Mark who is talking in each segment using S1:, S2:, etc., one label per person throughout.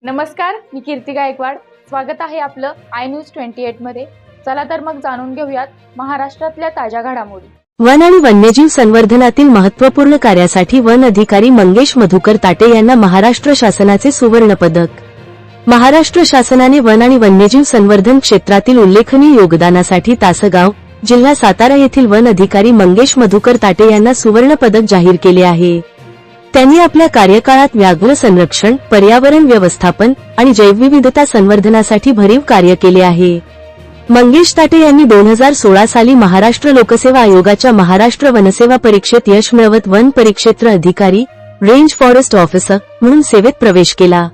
S1: नमस्कार, मी कीर्ती गायकवाड. स्वागत आहे आपलं आय न्यूज 28 मध्ये. चला तर मग जाणून घेऊयात महाराष्ट्रातल्या ताज्या घडामोडी.
S2: वन आणि वन्यजीव संवर्धनातील महत्त्वपूर्ण कार्यासाठी वन अधिकारी मंगेश मधुकर ताटे यांना महाराष्ट्र शासनाचे सुवर्ण पदक. महाराष्ट्र शासनाने वन आणि वन्यजीव संवर्धन क्षेत्रातील उल्लेखनीय योगदानासाठी तासगाव, जिल्हा सातारा येथील वन अधिकारी मंगेश मधुकर ताटे यांना सुवर्ण पदक जाहीर केले आहे. त्यांनी आपल्या कार्यकाळात व्याघ्र संरक्षण, पर्यावरण व्यवस्थापन आणि जैवविविधता संवर्धनासाठी भरीव कार्य केले आहे. मंगेश ताटे यांनी 2016 साली महाराष्ट्र लोकसेवा आयोगाच्या महाराष्ट्र वनसेवा परीक्षेत यश मिळवत वन परिक्षेत्र अधिकारी, रेंज फॉरेस्ट ऑफिसर म्हणून सेवेत प्रवेश केला.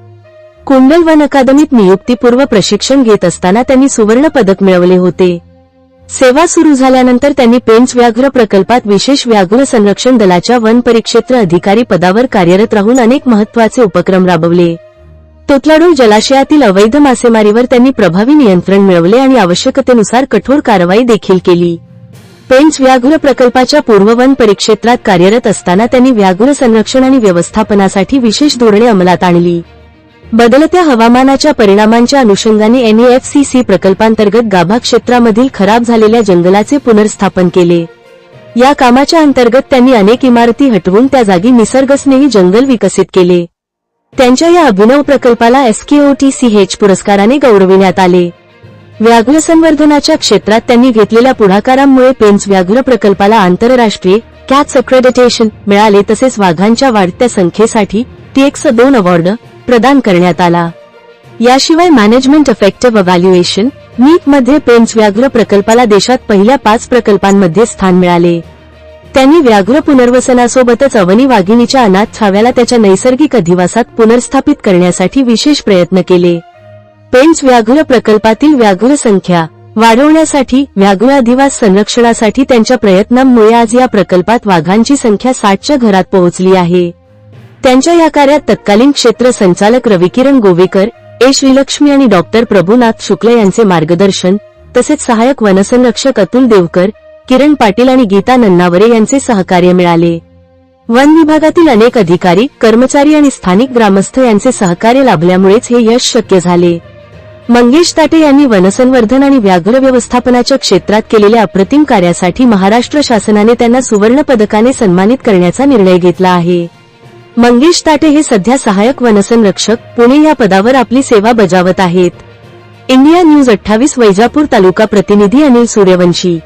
S2: कुंडल वन अकादमीत नियुक्तीपूर्व प्रशिक्षण घेत असताना त्यांनी सुवर्ण पदक मिळवले होते. सेवा सुरू झाल्यानंतर त्यांनी पेंच व्याघ्र प्रकल्पात विशेष व्याघ्र संरक्षण दलाच्या वन परिक्षेत्र अधिकारी पदावर कार्यरत राहून अनेक महत्त्वाचे उपक्रम राबवले. तोतलाडोल जलाशयातील अवैध मासेमारीवर त्यांनी प्रभावी नियंत्रण मिळवले आणि आवश्यकतेनुसार कठोर कारवाई देखील केली. पेंच व्याघ्र प्रकल्पाच्या पूर्व वन परिक्षेत्रात कार्यरत असताना त्यांनी व्याघ्र संरक्षण आणि व्यवस्थापनासाठी विशेष धोरणे अंमलात आणली. बदलत्या हवामानाच्या परिणामांच्या अनुषंगाने NEFCC प्रकल्पांतर्गत गाभा क्षेत्रामधील खराब झालेल्या जंगलाचे पुनर्स्थापन केले. या कामाच्या अंतर्गत त्यांनी अनेक इमारती हटवून त्या जागी निसर्गस्नेही जंगल विकसित केले. त्यांच्या या अभिनव प्रकल्पाला SKOTCH पुरस्काराने गौरविण्यात आले. व्याघ्र संवर्धनाच्या क्षेत्रात त्यांनी घेतलेल्या पुढाकारांमुळे पेंच व्याघ्र प्रकल्पाला आंतरराष्ट्रीय कॅट्स अक्रेडिटेशन मिळाले. तसेच वाघांच्या वाढत्या संख्येसाठी TX2 अवॉर्ड प्रदान करण्यात आला. याशिवाय मॅनेजमेंट इफेक्टिव्ह इव्हॅल्युएशन MIP मध्ये पेंच व्याघ्र प्रकल्पाला देशात पहिल्या 5 प्रकल्पांमध्ये स्थान मिळाले. त्यांनी व्याघ्र पुनर्वसनासोबतच अवनी वाघिणीच्या अनाथ छाव्याला त्याच्या नैसर्गिक अधिवासात पुनर्स्थापित करण्यासाठी विशेष प्रयत्न केले. पेंच व्याघ्र प्रकल्पातील व्याघ्र संख्या वाढवण्यासाठी व्याघ्र अधिवास संरक्षणासाठी त्यांच्या प्रयत्नांमुळे आज या प्रकल्पात वाघांची संख्या 60च्या घरात पोहोचली आहे. त्यांच्या या कार्यात तत्कालीन क्षेत्र संचालक रविकिरण गोवेकर, श्रीलक्ष्मी आणि डॉक्टर प्रभुनाथ शुक्ल यांचे मार्गदर्शन, तसेच सहाय्यक वनसंरक्षक अतुल देवकर, किरण पाटील आणि गीता नन्नावरे यांचे सहकार्य मिळाले. वन विभागातील अनेक अधिकारी, कर्मचारी आणि स्थानिक ग्रामस्थ यांचे सहकार्य लाभल्यामुळेच हे यश शक्य झाले. मंगेश ताटे यांनी वनसंवर्धन आणि व्याघ्र व्यवस्थापनाच्या क्षेत्रात केलेल्या अप्रतिम कार्यासाठी महाराष्ट्र शासनाने त्यांना सुवर्ण पदकाने सन्मानित करण्याचा निर्णय घेतला आहे. मंगेश ताटे हे सध्या सहाय्यक वनसंरक्षक पुणे या पदावर आपली सेवा बजावत आहेत. इंडिया न्यूज 28 वैजापूर तालुका प्रतिनिधी अनिल सूर्यवंशी.